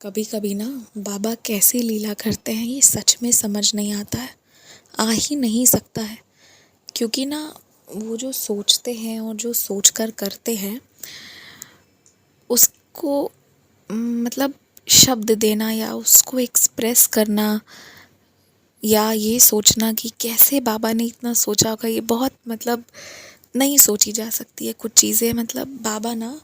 कभी कभी ना बाबा कैसी लीला करते हैं ये सच में समझ नहीं आता है। आ ही नहीं सकता है। क्योंकि ना वो जो सोचते हैं और जो सोचकर करते हैं उसको मतलब शब्द देना या उसको एक्सप्रेस करना या ये सोचना कि कैसे बाबा ने इतना सोचा होगा, ये बहुत नहीं सोची जा सकती है कुछ चीज़ें। बाबा ना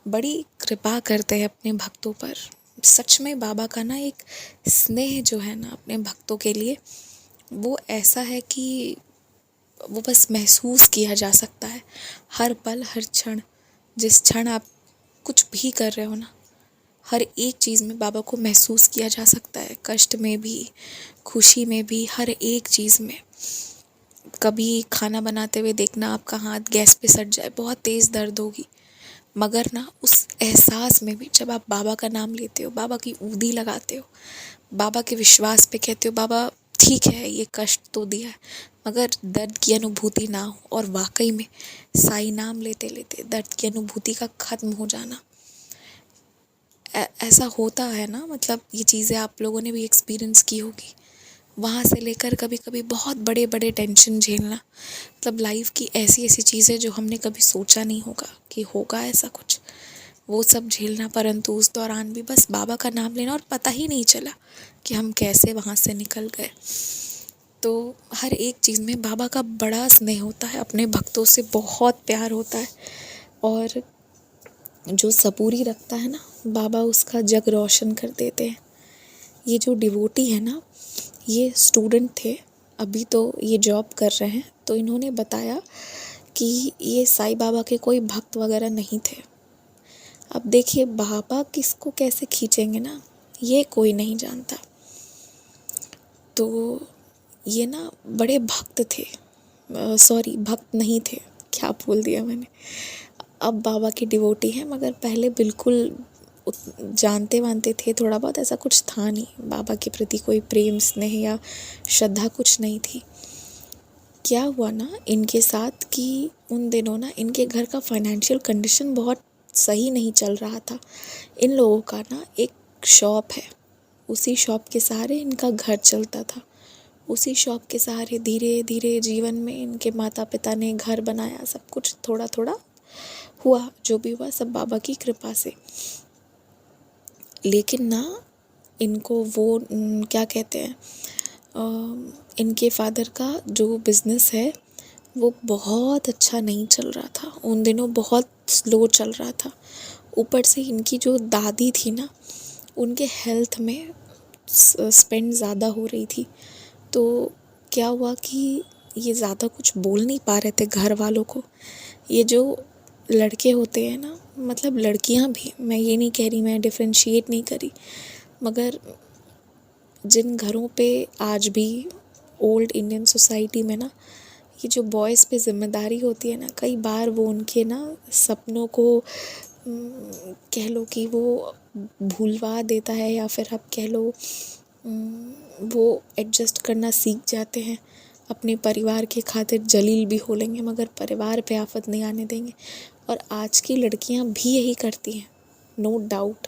बड़ी कृपा करते हैं अपने भक्तों पर। सच में बाबा का ना एक स्नेह जो है ना अपने भक्तों के लिए, वो ऐसा है कि वो बस महसूस किया जा सकता है। हर पल हर क्षण, जिस क्षण आप कुछ भी कर रहे हो ना, हर एक चीज़ में बाबा को महसूस किया जा सकता है। कष्ट में भी, खुशी में भी, हर एक चीज़ में। कभी खाना बनाते हुए देखना आपका हाथ गैस पे सट जाए, बहुत तेज़ दर्द होगी, मगर ना उस एहसास में भी जब आप बाबा का नाम लेते हो, बाबा की ऊदी लगाते हो, बाबा के विश्वास पे कहते हो बाबा ठीक है ये कष्ट तो दिया है मगर दर्द की अनुभूति ना हो, और वाकई में साईं नाम लेते लेते दर्द की अनुभूति का ख़त्म हो जाना, ऐसा होता है ना। ये चीज़ें आप लोगों ने भी एक्सपीरियंस की होगी। वहाँ से लेकर कभी कभी बहुत बड़े बड़े टेंशन झेलना, लाइफ की ऐसी ऐसी चीज़ें जो हमने कभी सोचा नहीं होगा कि होगा ऐसा कुछ, वो सब झेलना। परंतु उस दौरान भी बस बाबा का नाम लेना और पता ही नहीं चला कि हम कैसे वहाँ से निकल गए। तो हर एक चीज़ में बाबा का बड़ा स्नेह होता है, अपने भक्तों से बहुत प्यार होता है। और जो सबूरी रखता है ना बाबा, उसका जग रोशन कर देते हैं। ये जो डिवोटी है ना, ये स्टूडेंट थे, अभी तो ये जॉब कर रहे हैं। तो इन्होंने बताया कि ये साईं बाबा के कोई भक्त वगैरह नहीं थे। अब देखिए बाबा किसको कैसे खींचेंगे ना, ये कोई नहीं जानता। तो ये ना बड़े भक्त थे, सॉरी भक्त नहीं थे, क्या बोल दिया मैंने। अब बाबा की डिवोटी हैं, मगर पहले बिल्कुल जानते वानते थे थोड़ा बहुत, ऐसा कुछ था नहीं। बाबा के प्रति कोई प्रेम स्नेह या श्रद्धा कुछ नहीं थी। क्या हुआ ना इनके साथ कि उन दिनों ना इनके घर का फाइनेंशियल कंडीशन बहुत सही नहीं चल रहा था। इन लोगों का ना एक शॉप है, उसी शॉप के सहारे इनका घर चलता था। उसी शॉप के सहारे धीरे धीरे जीवन में इनके माता पिता ने घर बनाया, सब कुछ थोड़ा थोड़ा हुआ, जो भी हुआ सब बाबा की कृपा से। लेकिन ना इनको वो क्या कहते हैं, इनके फादर का जो बिज़नेस है वो बहुत अच्छा नहीं चल रहा था। उन दिनों बहुत स्लो चल रहा था। ऊपर से इनकी जो दादी थी ना, उनके हेल्थ में स्पेंड ज़्यादा हो रही थी। तो क्या हुआ कि ये ज़्यादा कुछ बोल नहीं पा रहे थे घर वालों को। ये जो लड़के होते हैं ना, लड़कियां भी, मैं ये नहीं कह रही, मैं डिफ्रेंशिएट नहीं करी, मगर जिन घरों पे आज भी ओल्ड इंडियन सोसाइटी में ना ये जो बॉयज़ पे ज़िम्मेदारी होती है ना, कई बार वो उनके ना सपनों को कह लो कि वो भूलवा देता है, या फिर आप कह लो वो एडजस्ट करना सीख जाते हैं। अपने परिवार के खातिर जलील भी हो लेंगे, मगर परिवार पे आफत नहीं आने देंगे। और आज की लड़कियां भी यही करती हैं, no doubt.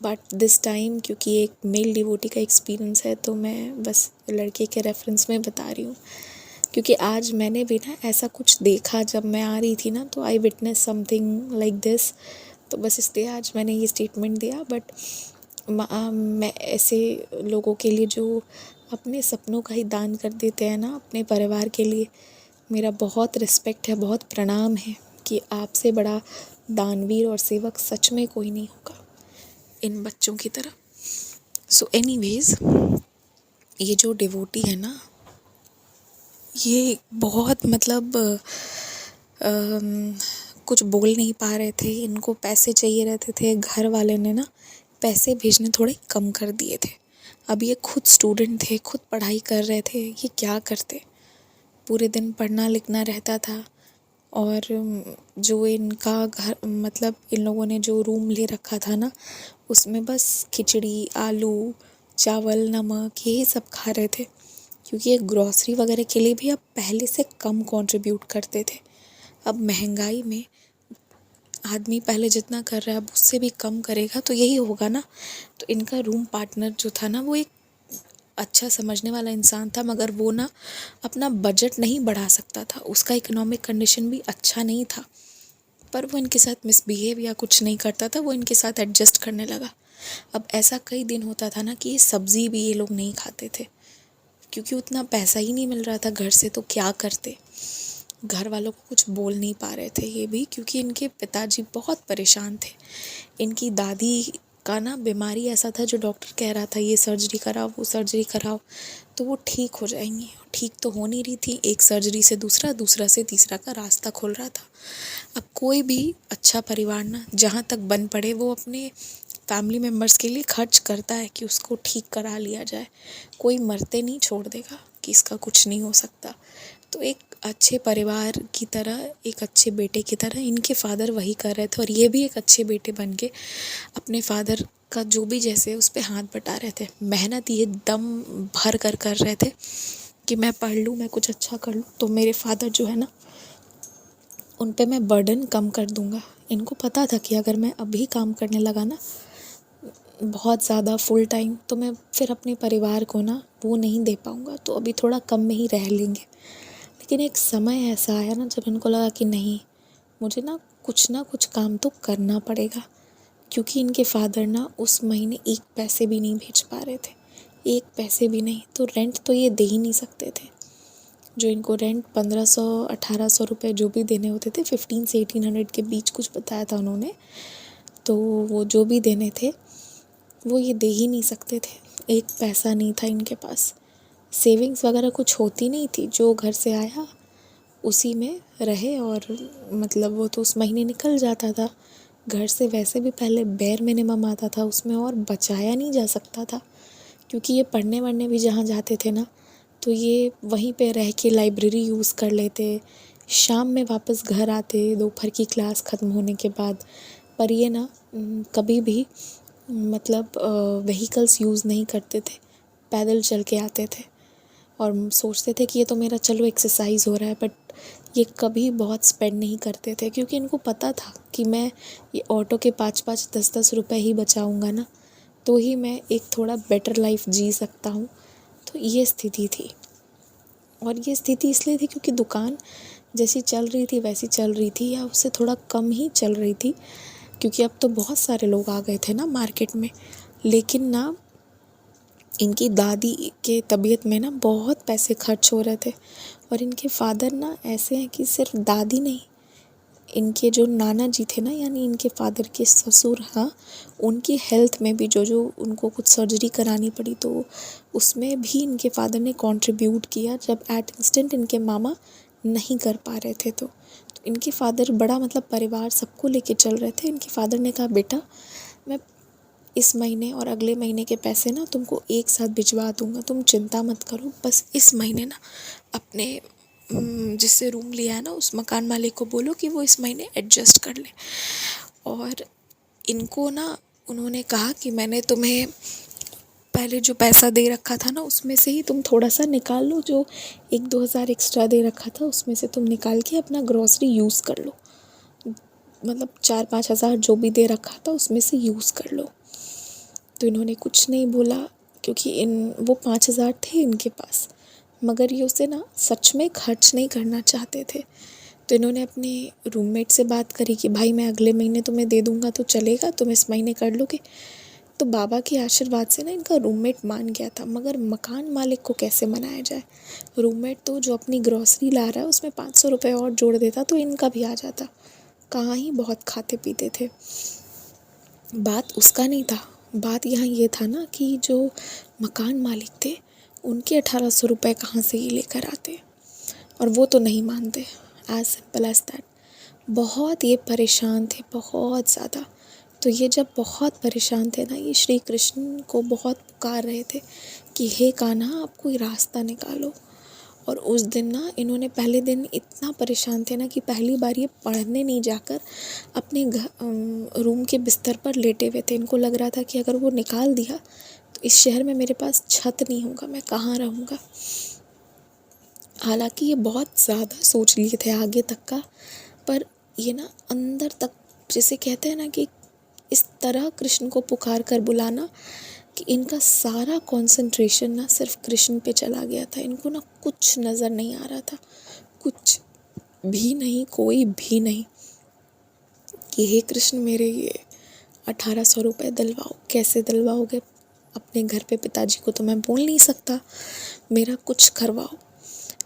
But this time क्योंकि एक मेल डिवोटी का एक्सपीरियंस है, तो मैं बस लड़के के रेफरेंस में बता रही हूँ। क्योंकि आज मैंने भी ना ऐसा कुछ देखा, जब मैं आ रही थी ना, तो आई विटनेस समथिंग लाइक दिस। तो बस इसलिए आज मैंने ये स्टेटमेंट दिया। बट मैं ऐसे लोगों के लिए जो अपने सपनों का ही दान कर देते हैं ना अपने परिवार के लिए, मेरा बहुत रिस्पेक्ट है, बहुत प्रणाम है कि आपसे बड़ा दानवीर और सेवक सच में कोई नहीं होगा इन बच्चों की तरह। सो एनीवेज, ये जो डिवोटी है ना, ये बहुत कुछ बोल नहीं पा रहे थे। इनको पैसे चाहिए रहते थे। घर वाले ने ना पैसे भेजने थोड़े कम कर दिए थे। अब ये खुद स्टूडेंट थे, खुद पढ़ाई कर रहे थे, ये क्या करते। पूरे दिन पढ़ना लिखना रहता था। और जो इनका घर इन लोगों ने जो रूम ले रखा था ना, उसमें बस खिचड़ी, आलू, चावल, नमक यही सब खा रहे थे। क्योंकि ये ग्रॉसरी वगैरह के लिए भी अब पहले से कम कंट्रीब्यूट करते थे। अब महंगाई में आदमी पहले जितना कर रहा है अब उससे भी कम करेगा तो यही होगा ना। तो इनका रूम पार्टनर जो था ना वो एक अच्छा समझने वाला इंसान था, मगर वो ना अपना बजट नहीं बढ़ा सकता था, उसका इकोनॉमिक कंडीशन भी अच्छा नहीं था, पर वो इनके साथ मिसबिहेव या कुछ नहीं करता था, वो इनके साथ एडजस्ट करने लगा। अब ऐसा कई दिन होता था ना कि ये सब्ज़ी भी ये लोग नहीं खाते थे, क्योंकि उतना पैसा ही नहीं मिल रहा था घर से, तो क्या करते। घर वालों को कुछ बोल नहीं पा रहे थे ये भी, क्योंकि इनके पिताजी बहुत परेशान थे। इनकी दादी का ना बीमारी ऐसा था जो डॉक्टर कह रहा था ये सर्जरी कराओ वो सर्जरी कराओ तो वो ठीक हो जाएंगी, ठीक तो हो नहीं रही थी। एक सर्जरी से दूसरा, दूसरा से तीसरा का रास्ता खोल रहा था। अब कोई भी अच्छा परिवार ना जहाँ तक बन पड़े वो अपने फैमिली मेम्बर्स के लिए खर्च करता है कि उसको ठीक करा लिया जाए। कोई मरते नहीं छोड़ देगा कि इसका कुछ नहीं हो सकता। तो एक अच्छे परिवार की तरह, एक अच्छे बेटे की तरह इनके फादर वही कर रहे थे, और ये भी एक अच्छे बेटे बन के अपने फादर का जो भी जैसे उस पर हाथ बटा रहे थे। मेहनत ये दम भर कर रहे थे कि मैं पढ़ लूँ, मैं कुछ अच्छा कर लूँ, तो मेरे फादर जो है ना उन पे मैं बर्डन कम कर दूँगा। इनको पता था कि अगर मैं अभी काम करने लगा ना बहुत ज़्यादा फुल टाइम, तो मैं फिर अपने परिवार को ना वो नहीं दे पाऊँगा, तो अभी थोड़ा कम में ही रह लेंगे। लेकिन एक समय ऐसा आया ना जब इनको लगा कि नहीं, मुझे ना कुछ काम तो करना पड़ेगा, क्योंकि इनके फादर ना उस महीने एक पैसे भी नहीं भेज पा रहे थे, एक पैसे भी नहीं। तो रेंट तो ये दे ही नहीं सकते थे। जो इनको रेंट 1500-1800 रुपये जो भी देने होते थे, 1500 से 1800 के बीच कुछ बताया था उन्होंने, तो वो जो भी देने थे वो ये दे ही नहीं सकते थे। एक पैसा नहीं था इनके पास, सेविंग्स वगैरह कुछ होती नहीं थी। जो घर से आया उसी में रहे, और मतलब वो तो उस महीने निकल जाता था। घर से वैसे भी पहले बेर मिनिमम आता था, उसमें और बचाया नहीं जा सकता था, क्योंकि ये पढ़ने वढ़ने भी जहाँ जाते थे ना तो ये वहीं पे रह के लाइब्रेरी यूज़ कर लेते, शाम में वापस घर आते दोपहर की क्लास ख़त्म होने के बाद। पर ये ना कभी भी मतलब व्हीकल्स यूज़ नहीं करते थे, पैदल चल के आते थे, और सोचते थे कि ये तो मेरा चलो एक्सरसाइज हो रहा है, बट ये कभी बहुत स्पेंड नहीं करते थे, क्योंकि इनको पता था कि मैं ये ऑटो के 5-5 10-10 रुपए ही बचाऊंगा ना तो ही मैं एक थोड़ा बेटर लाइफ जी सकता हूँ। तो ये स्थिति थी, और ये स्थिति इसलिए थी क्योंकि दुकान जैसी चल रही थी वैसी चल रही थी, या उससे थोड़ा कम ही चल रही थी, क्योंकि अब तो बहुत सारे लोग आ गए थे ना मार्केट में। लेकिन ना इनकी दादी के तबीयत में ना बहुत पैसे खर्च हो रहे थे, और इनके फादर ना ऐसे हैं कि सिर्फ दादी नहीं, इनके जो नाना जी थे ना, यानी इनके फादर के ससुर, हाँ, उनकी हेल्थ में भी जो उनको कुछ सर्जरी करानी पड़ी, तो उसमें भी इनके फादर ने कंट्रीब्यूट किया, जब एट इंस्टेंट इनके मामा नहीं कर पा रहे थे। तो इनके फादर बड़ा मतलब परिवार सबको लेके चल रहे थे। इनके फादर ने कहा बेटा मैं इस महीने और अगले महीने के पैसे ना तुमको एक साथ भिजवा दूंगा, तुम चिंता मत करो, बस इस महीने ना अपने जिससे रूम लिया है ना उस मकान मालिक को बोलो कि वो इस महीने एडजस्ट कर ले। और इनको ना उन्होंने कहा कि मैंने तुम्हें पहले जो पैसा दे रखा था ना उसमें से ही तुम थोड़ा सा निकाल लो, जो 1-2 हज़ार एक्स्ट्रा दे रखा था उसमें से तुम निकाल के अपना ग्रॉसरी यूज़ कर लो, मतलब 4-5 हज़ार जो भी दे रखा था उसमें से यूज़ कर लो। तो इन्होंने कुछ नहीं बोला, क्योंकि वो 5 हज़ार थे इनके पास, मगर ये उसे ना सच में खर्च नहीं करना चाहते थे। तो इन्होंने अपने रूममेट से बात करी कि भाई मैं अगले महीने तुम्हें दे दूँगा तो चलेगा, तुम इस महीने कर लोगे। तो बाबा के आशीर्वाद से ना इनका रूममेट मान गया था, मगर मकान मालिक को कैसे मनाया जाए। रूममेट तो जो अपनी ग्रॉसरी ला रहा है उसमें 500 रुपये और जोड़ देता तो इनका भी आ जाता। कहाँ ही बहुत खाते पीते थे, बात उसका नहीं था। बात यहाँ ये था ना कि जो मकान मालिक थे उनके 1800 रुपये कहाँ से ये लेकर आते, और वो तो नहीं मानते। As simple as that. बहुत ये परेशान थे, बहुत ज़्यादा। तो ये जब बहुत परेशान थे ना, ये श्री कृष्ण को बहुत पुकार रहे थे कि हे कान्हा आप कोई रास्ता निकालो। और उस दिन ना इन्होंने पहले दिन इतना परेशान थे ना कि पहली बार ये पढ़ने नहीं जाकर अपने रूम के बिस्तर पर लेटे हुए थे। इनको लग रहा था कि अगर वो निकाल दिया तो इस शहर में मेरे पास छत नहीं होगा, मैं कहाँ रहूँगा। हालांकि ये बहुत ज़्यादा सोच लिए थे आगे तक का, पर ये ना अंदर तक जिसे कहते हैं ना कि इस तरह कृष्ण को पुकार कर बुलाना कि इनका सारा कंसंट्रेशन ना सिर्फ कृष्ण पे चला गया था। इनको ना कुछ नज़र नहीं आ रहा था, कुछ भी नहीं, कोई भी नहीं, कि हे कृष्ण मेरे ये 1800 रुपये दिलवाओ। कैसे दिलवाओगे? अपने घर पे पिताजी को तो मैं बोल नहीं सकता, मेरा कुछ करवाओ।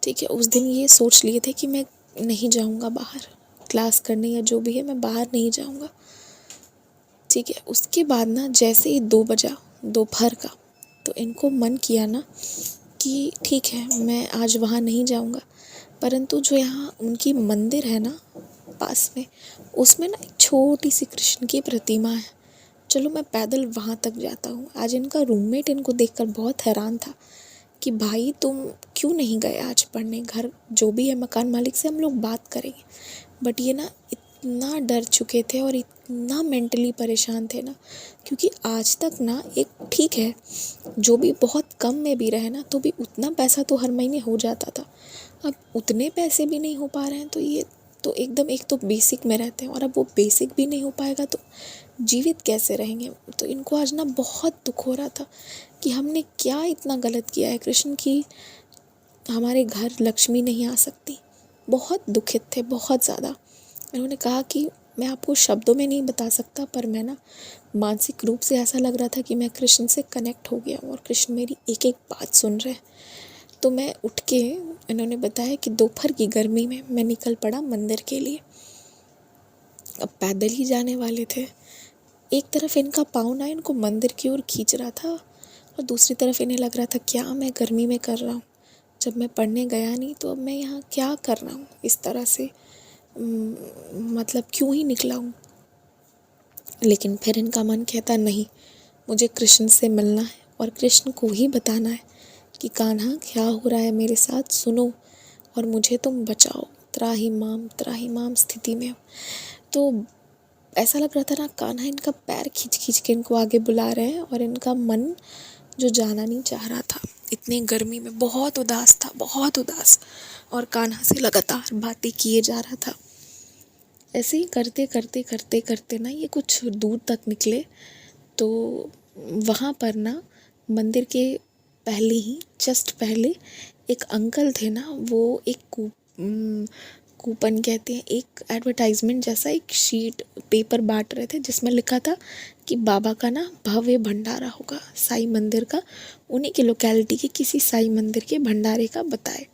ठीक है, उस दिन ये सोच लिए थे कि मैं नहीं जाऊंगा बाहर क्लास करने या जो भी है, मैं बाहर नहीं जाऊंगा। ठीक है, उसके बाद ना जैसे ही 2 बजा दोपहर का, तो इनको मन किया ना कि ठीक है मैं आज वहाँ नहीं जाऊंगा, परंतु जो यहाँ उनकी मंदिर है ना पास में, उसमें ना एक छोटी सी कृष्ण की प्रतिमा है, चलो मैं पैदल वहाँ तक जाता हूँ। आज इनका रूममेट इनको देखकर बहुत हैरान था कि भाई तुम क्यों नहीं गए आज पढ़ने, घर जो भी है मकान मालिक से हम लोग बात करेंगे। बट ये ना इतना डर चुके थे और इतना मेंटली परेशान थे ना, क्योंकि आज तक ना एक ठीक है जो भी बहुत कम में भी रहे ना तो भी उतना पैसा तो हर महीने हो जाता था, अब उतने पैसे भी नहीं हो पा रहे हैं। तो ये तो एकदम, एक तो बेसिक में रहते हैं और अब वो बेसिक भी नहीं हो पाएगा तो जीवित कैसे रहेंगे। तो इनको आज ना बहुत दुख हो रहा था कि हमने क्या इतना गलत किया है कृष्ण की हमारे घर लक्ष्मी नहीं आ सकती। बहुत दुखित थे, बहुत ज़्यादा। इन्होंने कहा कि मैं आपको शब्दों में नहीं बता सकता, पर मैं ना मानसिक रूप से ऐसा लग रहा था कि मैं कृष्ण से कनेक्ट हो गया हूँ और कृष्ण मेरी एक एक बात सुन रहे हैं। तो मैं उठ के, इन्होंने बताया कि दोपहर की गर्मी में मैं निकल पड़ा मंदिर के लिए। अब पैदल ही जाने वाले थे, एक तरफ इनका पाँव ना इनको मंदिर की ओर खींच रहा था और दूसरी तरफ इन्हें लग रहा था क्या मैं गर्मी में कर रहा हूँ, जब मैं पढ़ने गया नहीं तो अब मैं यहाँ क्या कर रहा हूँ इस तरह से, मतलब क्यों ही निकला हूँ। लेकिन फिर इनका मन कहता नहीं, मुझे कृष्ण से मिलना है और कृष्ण को ही बताना है कि कान्हा क्या हो रहा है मेरे साथ, सुनो और मुझे तुम बचाओ, त्राही माम स्थिति में हो। तो ऐसा लग रहा था ना कान्हा इनका पैर खींच खींच के इनको आगे बुला रहे हैं और इनका मन जो जाना नहीं चाह रहा था, इतनी गर्मी में बहुत उदास था, बहुत उदास, और कान्हा से लगातार बातें किए जा रहा था। ऐसे ही करते करते करते करते ना ये कुछ दूर तक निकले तो वहाँ पर ना मंदिर के पहले ही, जस्ट पहले एक अंकल थे ना, वो एक कूपन कहते हैं, एक एडवर्टाइजमेंट जैसा एक शीट पेपर बांट रहे थे जिसमें लिखा था कि बाबा का ना भव्य भंडारा होगा साईं मंदिर का, उन्हीं के लोकेलिटी के किसी साईं मंदिर के भंडारे का बताए।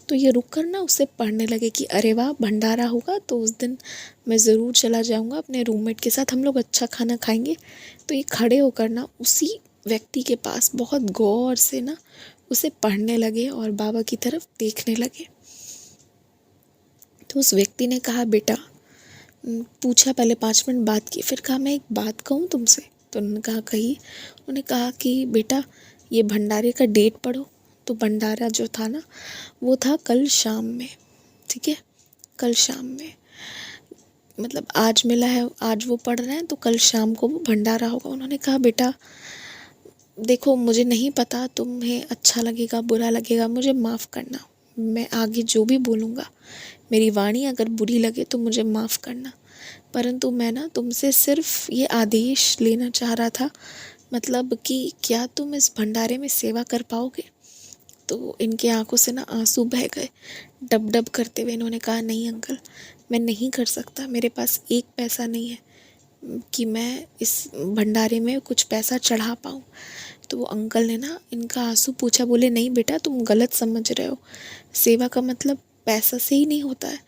तो ये रुक कर ना उसे पढ़ने लगे कि अरे वाह भंडारा होगा तो उस दिन मैं ज़रूर चला जाऊँगा अपने रूममेट के साथ, हम लोग अच्छा खाना खाएंगे। तो ये खड़े होकर ना उसी व्यक्ति के पास बहुत गौर से ना उसे पढ़ने लगे और बाबा की तरफ देखने लगे। तो उस व्यक्ति ने कहा बेटा, पूछा पहले 5 मिनट बात की, फिर कहा मैं एक बात कहूँ तुमसे। तो उन्होंने कहा कही। उन्होंने कहा कि बेटा ये भंडारे का डेट पढ़ो। तो भंडारा जो था ना वो था कल शाम में, ठीक है, कल शाम में, मतलब आज मिला है, आज वो पढ़ रहे हैं तो कल शाम को वो भंडारा होगा। उन्होंने कहा बेटा देखो मुझे नहीं पता तुम्हें अच्छा लगेगा बुरा लगेगा, मुझे माफ़ करना, मैं आगे जो भी बोलूँगा मेरी वाणी अगर बुरी लगे तो मुझे माफ़ करना, परंतु मैं ना तुमसे सिर्फ ये आदेश लेना चाह रहा था, मतलब कि क्या तुम इस भंडारे में सेवा कर पाओगे। तो इनके आंखों से ना आंसू बह गए, डब डब करते हुए इन्होंने कहा नहीं अंकल मैं नहीं कर सकता, मेरे पास एक पैसा नहीं है कि मैं इस भंडारे में कुछ पैसा चढ़ा पाऊँ। तो वो अंकल ने ना इनका आंसू पूछा, बोले नहीं बेटा तुम गलत समझ रहे हो, सेवा का मतलब पैसा से ही नहीं होता है,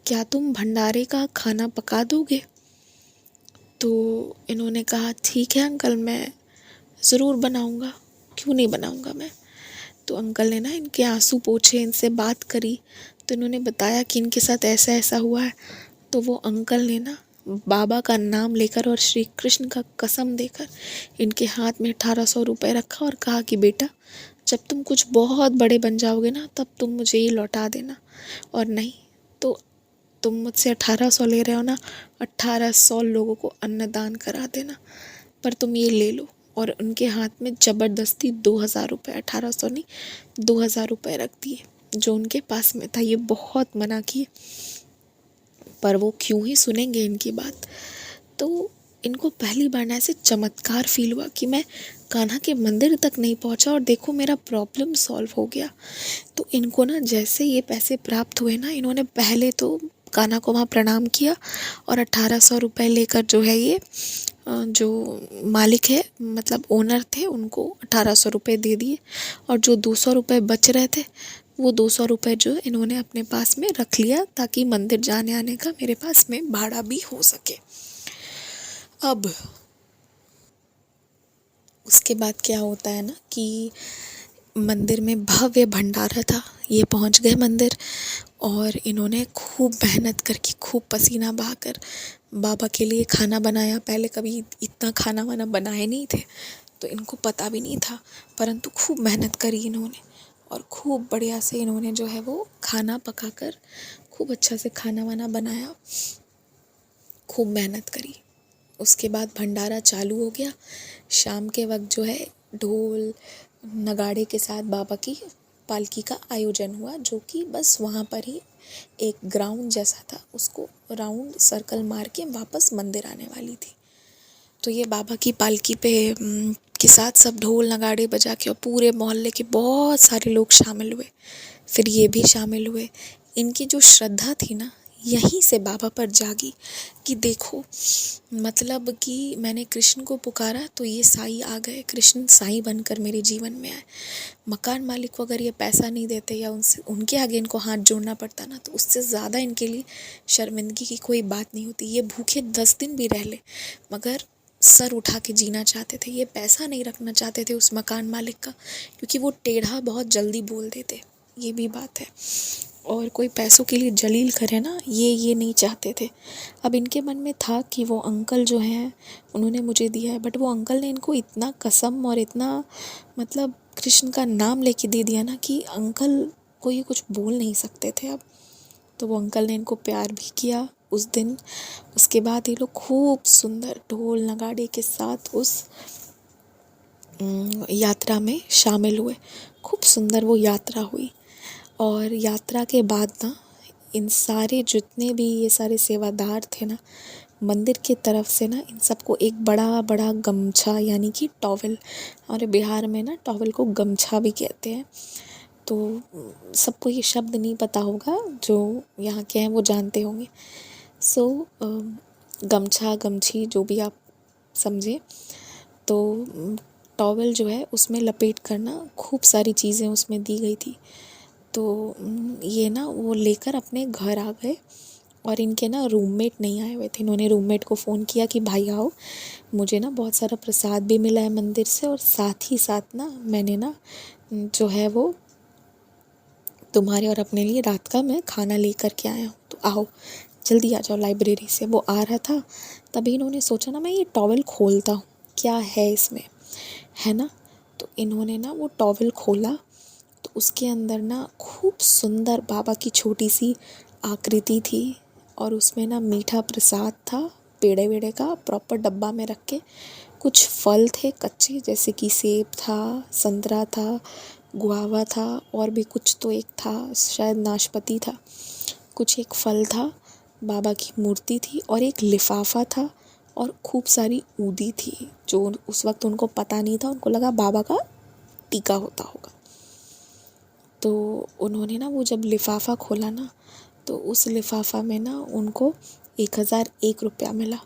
क्या तुम भंडारे का खाना पका दोगे। तो इन्होंने कहा ठीक है अंकल मैं ज़रूर बनाऊँगा, क्यों नहीं बनाऊँगा मैं। तो अंकल ने ना इनके आंसू पोंछे, इनसे बात करी, तो इन्होंने बताया कि इनके साथ ऐसा ऐसा हुआ है। तो वो अंकल ने ना बाबा का नाम लेकर और श्री कृष्ण का कसम देकर इनके हाथ में 1800 रुपये रखा और कहा कि बेटा जब तुम कुछ बहुत बड़े बन जाओगे ना तब तुम मुझे ये लौटा देना, और नहीं तो तुम मुझसे 1800 ले रहे हो ना, 1800 लोगों को अन्नदान करा देना, पर तुम ये ले लो। और उनके हाथ में ज़बरदस्ती 2000 रुपये, 1800 नहीं 2000 रुपये रख दिए जो उनके पास में था। ये बहुत मना किए पर वो क्यों ही सुनेंगे इनकी बात। तो इनको पहली बार ना ऐसे चमत्कार फील हुआ कि मैं कान्हा के मंदिर तक नहीं पहुंचा और देखो मेरा प्रॉब्लम सॉल्व हो गया। तो इनको ना जैसे ये पैसे प्राप्त हुए ना, इन्होंने पहले तो कान्हा को वहाँ प्रणाम किया और 1800 रुपये लेकर जो है ये जो मालिक है मतलब ओनर थे उनको 1800 रुपये दे दिए, और जो 200 रुपये बच रहे थे वो 200 रुपये जो इन्होंने अपने पास में रख लिया ताकि मंदिर जाने आने का मेरे पास में भाड़ा भी हो सके। अब उसके बाद क्या होता है ना कि मंदिर में भव्य भंडारा था। ये पहुंच गए मंदिर और इन्होंने खूब मेहनत करके खूब पसीना बहाकर बाबा के लिए खाना बनाया। पहले कभी इतना खाना वाना बनाए नहीं थे तो इनको पता भी नहीं था, परंतु खूब मेहनत करी इन्होंने और खूब बढ़िया से इन्होंने जो है वो खाना पकाकर खूब अच्छा से खाना वाना बनाया, खूब मेहनत करी। उसके बाद भंडारा चालू हो गया। शाम के वक्त जो है ढोल नगाड़े के साथ बाबा की पालकी का आयोजन हुआ, जो कि बस वहाँ पर ही एक ग्राउंड जैसा था, उसको राउंड सर्कल मार के वापस मंदिर आने वाली थी। तो ये बाबा की पालकी पे के साथ सब ढोल नगाड़े बजा के और पूरे मोहल्ले के बहुत सारे लोग शामिल हुए। फिर ये भी शामिल हुए। इनकी जो श्रद्धा थी ना यहीं से बाबा पर जागी कि देखो मतलब कि मैंने कृष्ण को पुकारा तो ये साईं आ गए, कृष्ण साईं बनकर मेरे जीवन में आए। मकान मालिक को अगर ये पैसा नहीं देते या उनसे उनके आगे इनको हाथ जोड़ना पड़ता ना तो उससे ज़्यादा इनके लिए शर्मिंदगी की कोई बात नहीं होती। ये भूखे 10 दिन भी रह ले मगर सर उठा के जीना चाहते थे। ये पैसा नहीं रखना चाहते थे उस मकान मालिक का, क्योंकि वो टेढ़ा बहुत जल्दी बोल देते, ये भी बात है। और कोई पैसों के लिए जलील करे ना ये नहीं चाहते थे। अब इनके मन में था कि वो अंकल जो हैं उन्होंने मुझे दिया है, बट वो अंकल ने इनको इतना कसम और इतना मतलब कृष्ण का नाम लेके दे दिया ना कि अंकल को ये कुछ बोल नहीं सकते थे अब। तो वो अंकल ने इनको प्यार भी किया उस दिन। उसके बाद ये लोग खूब सुंदर ढोल नगाड़े के साथ उस यात्रा में शामिल हुए। खूब सुंदर वो यात्रा हुई और यात्रा के बाद ना इन सारे जितने भी ये सारे सेवादार थे ना मंदिर की तरफ से ना इन सबको एक बड़ा बड़ा गमछा यानी कि टॉवल, हमारे बिहार में ना टॉवल को गमछा भी कहते हैं। तो सबको ये शब्द नहीं पता होगा, जो यहाँ के हैं वो जानते होंगे। सो गमछा गमछी जो भी आप समझे, तो टॉवल जो है उसमें लपेट कर ना खूब सारी चीज़ें उसमें दी गई थी। तो ये ना वो लेकर अपने घर आ गए और इनके ना रूममेट नहीं आए हुए थे। इन्होंने रूममेट को फ़ोन किया कि भाई आओ, मुझे ना बहुत सारा प्रसाद भी मिला है मंदिर से और साथ ही साथ ना मैंने ना जो है वो तुम्हारे और अपने लिए रात का मैं खाना लेकर के आया हूँ, तो आओ जल्दी आ जाओ लाइब्रेरी से। वो आ रहा था तभी इन्होंने सोचा ना मैं ये टॉवल खोलता हूँ क्या है इसमें, है ना। तो इन्होंने ना वो टॉवल खोला तो उसके अंदर ना खूब सुंदर बाबा की छोटी सी आकृति थी और उसमें ना मीठा प्रसाद था पेड़े वेड़े का प्रॉपर डब्बा में रख के। कुछ फल थे कच्चे जैसे कि सेब था, संतरा था, गुआवा था और भी कुछ तो एक था शायद नाशपाती था। कुछ एक फल था, बाबा की मूर्ति थी और एक लिफाफा था और खूब सारी ऊदी थी जो उस वक्त उनको पता नहीं था, उनको लगा बाबा का टीका होता होगा। तो उन्होंने ना वो जब लिफाफा खोला ना तो उस लिफाफा में ना उनको 1001 रुपया मिला।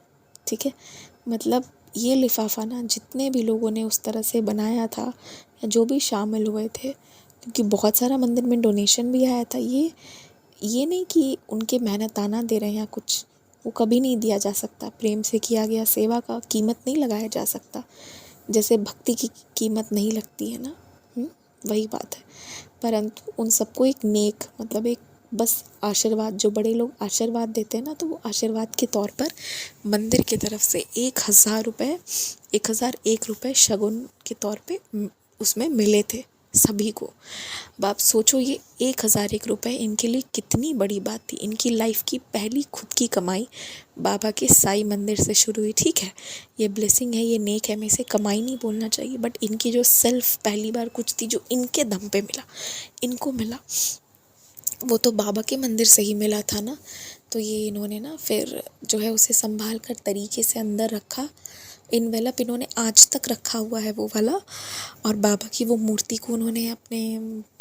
ठीक है, मतलब ये लिफाफा ना जितने भी लोगों ने उस तरह से बनाया था या जो भी शामिल हुए थे, क्योंकि बहुत सारा मंदिर में डोनेशन भी आया था। ये नहीं कि उनके मेहनताना दे रहे हैं या कुछ, वो कभी नहीं दिया जा सकता। प्रेम से किया गया सेवा का कीमत नहीं लगाया जा सकता, जैसे भक्ति की कीमत नहीं लगती है ना। वही बात है। परंतु उन सबको एक नेक मतलब एक बस आशीर्वाद, जो बड़े लोग आशीर्वाद देते हैं ना, तो वो आशीर्वाद के तौर पर मंदिर की तरफ से 1001 रुपये शगुन के तौर पे उसमें मिले थे सभी को। अब आप सोचो ये 1001 रुपये इनके लिए कितनी बड़ी बात थी। इनकी लाइफ की पहली खुद की कमाई बाबा के साईं मंदिर से शुरू हुई। ठीक है, ये ब्लेसिंग है, ये नेक है, में से कमाई नहीं बोलना चाहिए, बट इनकी जो सेल्फ पहली बार कुछ थी जो इनके दम पे मिला, इनको मिला, वो तो बाबा के मंदिर से ही मिला था ना। तो ये इन्होंने ना फिर जो है उसे संभाल कर तरीके से अंदर रखा। इन्वेलप इन्होंने आज तक रखा हुआ है वो वाला। और बाबा की वो मूर्ति को उन्होंने अपने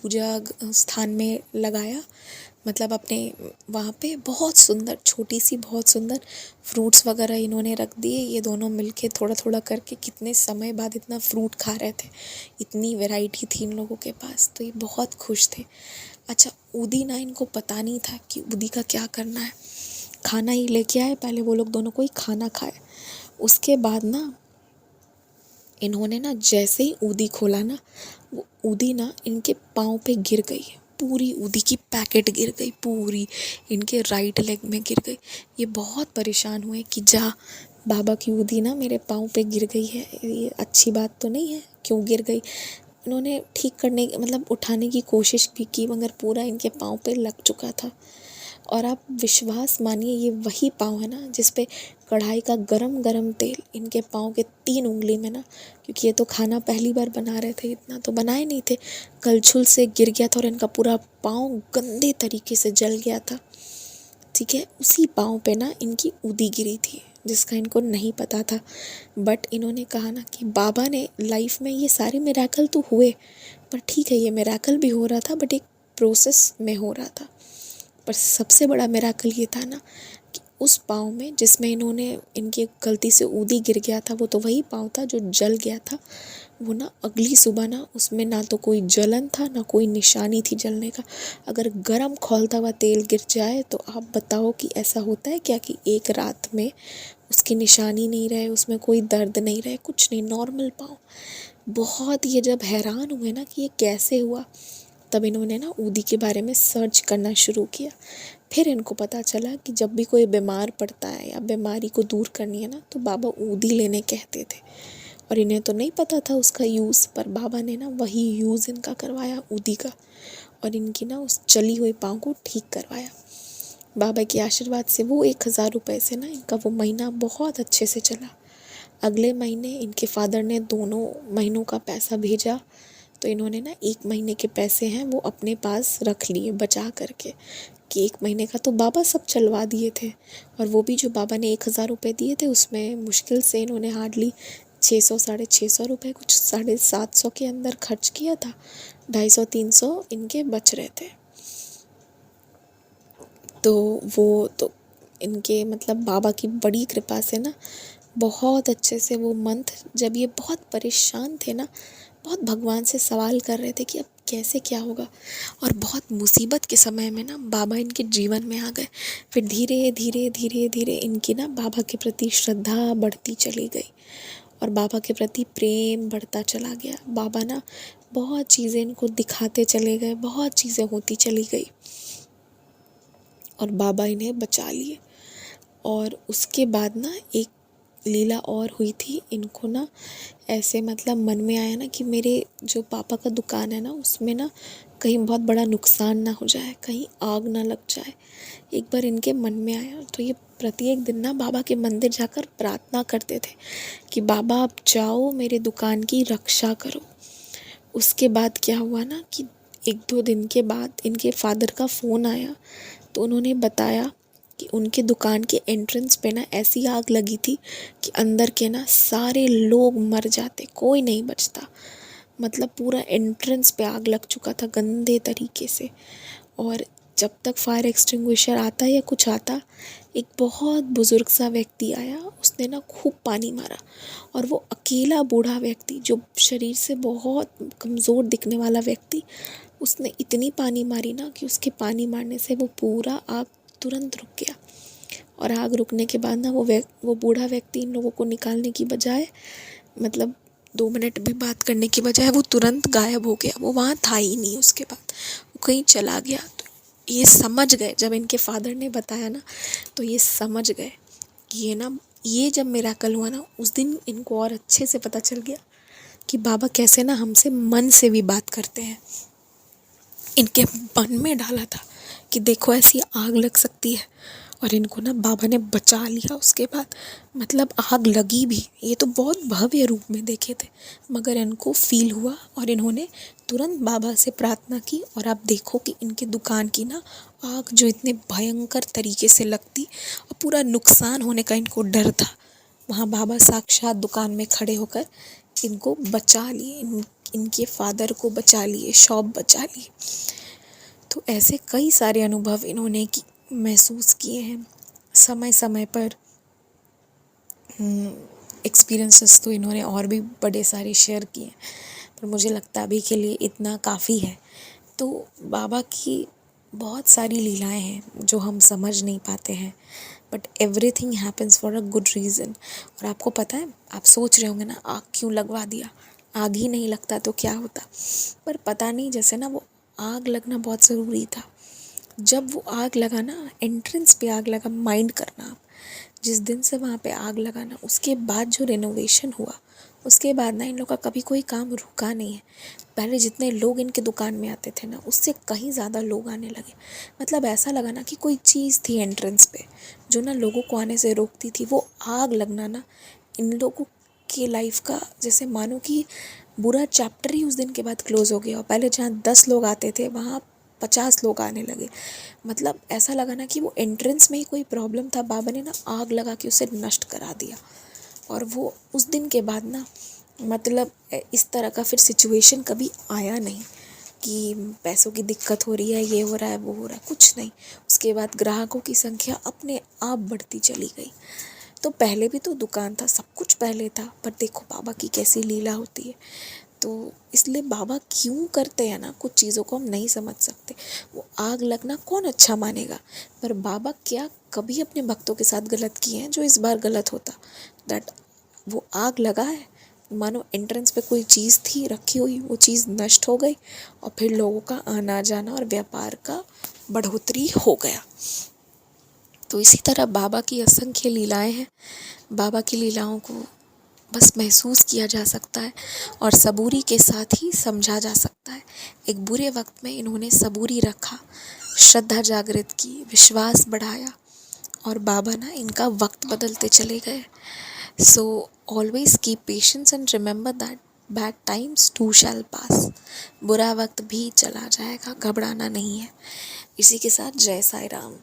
पूजा स्थान में लगाया, मतलब अपने वहाँ पे बहुत सुंदर, छोटी सी बहुत सुंदर फ्रूट्स वगैरह इन्होंने रख दिए। ये दोनों मिलके थोड़ा थोड़ा करके कितने समय बाद इतना फ्रूट खा रहे थे, इतनी वैरायटी थी इन लोगों के पास, तो ये बहुत खुश थे। अच्छा, ऊदी ना इनको पता नहीं था कि ऊदी का क्या करना है। खाना ही लेके आए, पहले वो लोग दोनों कोई खाना खाए, उसके बाद ना इन्होंने ना जैसे ही ऊदी खोला ना, वो ऊदी ना इनके पाँव पे गिर गई। पूरी ऊदी की पैकेट गिर गई, पूरी इनके राइट लेग में गिर गई। ये बहुत परेशान हुए कि जा, बाबा की ऊदी ना मेरे पाँव पे गिर गई है, ये अच्छी बात तो नहीं है, क्यों गिर गई। उन्होंने ठीक करने मतलब उठाने की कोशिश भी की, मगर पूरा इनके पाँव पे लग चुका था। और आप विश्वास मानिए, ये वही पाँव है ना जिस पे कढ़ाई का गरम गरम तेल इनके पाँव के 3 उंगली में ना, क्योंकि ये तो खाना पहली बार बना रहे थे, इतना तो बनाए नहीं थे, कलछुल से गिर गया था और इनका पूरा पाँव गंदे तरीके से जल गया था। ठीक है, उसी पाँव पे ना इनकी ऊदी गिरी थी, जिसका इनको नहीं पता था। बट इन्होंने कहा ना कि बाबा ने लाइफ में ये सारे मिरेकल तो हुए, पर ठीक है ये मिरेकल भी हो रहा था, बट एक प्रोसेस में हो रहा था। पर सबसे बड़ा मिरेकल ये था ना कि उस पाँव में जिसमें इन्होंने इनकी गलती से ऊदी गिर गया था, वो तो वही पाँव था जो जल गया था। वो ना अगली सुबह ना उसमें ना तो कोई जलन था, ना कोई निशानी थी जलने का। अगर गरम खौलता हुआ तेल गिर जाए तो आप बताओ कि ऐसा होता है क्या कि एक रात में उसकी निशानी नहीं रहे, उसमें कोई दर्द नहीं रहे, कुछ नहीं, नॉर्मल पाँव। बहुत ये जब हैरान हुए ना कि ये कैसे हुआ, तब इन्होंने ना ऊदी के बारे में सर्च करना शुरू किया। फिर इनको पता चला कि जब भी कोई बीमार पड़ता है या बीमारी को दूर करनी है ना, तो बाबा ऊदी लेने कहते थे। और इन्हें तो नहीं पता था उसका यूज़, पर बाबा ने ना वही यूज़ इनका करवाया ऊदी का, और इनकी ना उस जली हुई पाँव को ठीक करवाया। बाबा के आशीर्वाद से वो 1000 रुपये से ना इनका वो महीना बहुत अच्छे से चला। अगले महीने इनके फादर ने दोनों महीनों का पैसा भेजा, तो इन्होंने ना 1 महीने के पैसे हैं वो अपने पास रख लिए बचा करके, कि 1 महीने का तो बाबा सब चलवा दिए थे। और वो भी जो बाबा ने 1000 रुपये दिए थे, उसमें मुश्किल से इन्होंने हार्डली 600 साढ़े 600 रुपये, कुछ 750 के अंदर खर्च किया था। 250-300 इनके बच रहे थे। तो वो तो इनके मतलब बाबा की बड़ी कृपा से ना बहुत अच्छे से वो मंथ, जब ये बहुत परेशान थे ना, बहुत भगवान से सवाल कर रहे थे कि अब कैसे क्या होगा, और बहुत मुसीबत के समय में ना बाबा इनके जीवन में आ गए। फिर धीरे धीरे धीरे धीरे इनकी ना बाबा के प्रति श्रद्धा बढ़ती चली गई, और बाबा के प्रति प्रेम बढ़ता चला गया। बाबा ना बहुत चीज़ें इनको दिखाते चले गए, बहुत चीज़ें होती चली गई, और बाबा इन्हें बचा लिए। और उसके बाद ना एक लीला और हुई थी। इनको ना ऐसे मतलब मन में आया ना कि मेरे जो पापा का दुकान है ना, उसमें ना कहीं बहुत बड़ा नुकसान ना हो जाए, कहीं आग ना लग जाए। एक बार इनके मन में आया, तो ये प्रत्येक दिन ना बाबा के मंदिर जाकर प्रार्थना करते थे कि बाबा आप जाओ, मेरे दुकान की रक्षा करो। उसके बाद क्या हुआ ना कि 1-2 दिन के बाद इनके फादर का फ़ोन आया, तो उन्होंने बताया कि उनके दुकान के एंट्रेंस पे ना ऐसी आग लगी थी कि अंदर के ना सारे लोग मर जाते, कोई नहीं बचता। मतलब पूरा एंट्रेंस पे आग लग चुका था गंदे तरीके से। और जब तक फायर एक्सटिंग्विशर आता या कुछ आता, एक बहुत बुज़ुर्ग सा व्यक्ति आया, उसने ना खूब पानी मारा, और वो अकेला बूढ़ा व्यक्ति जो शरीर से बहुत कमज़ोर दिखने वाला व्यक्ति, उसने इतनी पानी मारी ना कि उसके पानी मारने से वो पूरा आग तुरंत रुक गया। और आग रुकने के बाद ना वो बूढ़ा व्यक्ति इन लोगों को निकालने की बजाय, मतलब 2 मिनट भी बात करने की बजाय वो तुरंत गायब हो गया। वो वहाँ था ही नहीं, उसके बाद वो कहीं चला गया। तो ये समझ गए, जब इनके फादर ने बताया ना, तो ये समझ गए कि ये जब मिरेकल हुआ ना, उस दिन इनको और अच्छे से पता चल गया कि बाबा कैसे ना हमसे मन से भी बात करते हैं। इनके मन में डाला था कि देखो ऐसी आग लग सकती है, और इनको ना बाबा ने बचा लिया उसके बाद। मतलब आग लगी भी, ये तो बहुत भव्य रूप में देखे थे, मगर इनको फील हुआ और इन्होंने तुरंत बाबा से प्रार्थना की। और आप देखो कि इनके दुकान की ना आग जो इतने भयंकर तरीके से लगती और पूरा नुकसान होने का इनको डर था, वहाँ बाबा साक्षात दुकान में खड़े होकर इनको बचा लिए, इनके फादर को बचा लिए, शॉप बचा लिए। तो ऐसे कई सारे अनुभव इन्होंने महसूस किए हैं समय समय पर। एक्सपीरियंसेस तो इन्होंने और भी बड़े सारे शेयर किए हैं, पर मुझे लगता है अभी के लिए इतना काफ़ी है। तो बाबा की बहुत सारी लीलाएं हैं जो हम समझ नहीं पाते हैं, but everything happens for a good reason. और आपको पता है, आप सोच रहे होंगे ना आग क्यों लगवा दिया, आग ही नहीं लगता तो क्या होता। पर पता नहीं, जैसे ना वो आग लगना बहुत ज़रूरी था। जब वो आग लगा ना, एंट्रेंस पे आग लगा, माइंड करना आप, जिस दिन से वहाँ पे आग लगा ना, उसके बाद जो रेनोवेशन हुआ, उसके बाद ना इन लोग का कभी कोई काम रुका नहीं है। पहले जितने लोग इनके दुकान में आते थे ना, उससे कहीं ज़्यादा लोग आने लगे। मतलब ऐसा लगा ना कि कोई चीज़ थी एंट्रेंस पे जो ना लोगों को आने से रोकती थी। वो आग लगना ना इन लोगों के लाइफ का जैसे मानो कि बुरा चैप्टर ही उस दिन के बाद क्लोज़ हो गया। और पहले जहाँ 10 लोग आते थे, वहाँ 50 लोग आने लगे। मतलब ऐसा लगा ना कि वो एंट्रेंस में ही कोई प्रॉब्लम था, बाबा ने ना आग लगा के उसे नष्ट करा दिया। और वो उस दिन के बाद ना, मतलब इस तरह का फिर सिचुएशन कभी आया नहीं कि पैसों की दिक्कत हो रही है, ये हो रहा है, वो हो रहा है, कुछ नहीं। उसके बाद ग्राहकों की संख्या अपने आप बढ़ती चली गई। तो पहले भी तो दुकान था, सब कुछ पहले था, पर देखो बाबा की कैसी लीला होती है। तो इसलिए बाबा क्यों करते हैं ना, कुछ चीज़ों को हम नहीं समझ सकते। वो आग लगना कौन अच्छा मानेगा, पर बाबा क्या कभी अपने भक्तों के साथ गलत किए हैं जो इस बार गलत होता। दैट वो आग लगा है, मानो एंट्रेंस पे कोई चीज़ थी रखी हुई, वो चीज़ नष्ट हो गई और फिर लोगों का आना जाना और व्यापार का बढ़ोतरी हो गया। तो इसी तरह बाबा की असंख्य लीलाएं हैं। बाबा की लीलाओं को बस महसूस किया जा सकता है और सबूरी के साथ ही समझा जा सकता है। एक बुरे वक्त में इन्होंने सबूरी रखा, श्रद्धा जागृत की, विश्वास बढ़ाया, और बाबा ना इनका वक्त बदलते चले गए। So always keep patience and remember that bad times too shall pass. बुरा वक्त भी चला जाएगा, घबराना नहीं है। इसी के साथ जय साई राम।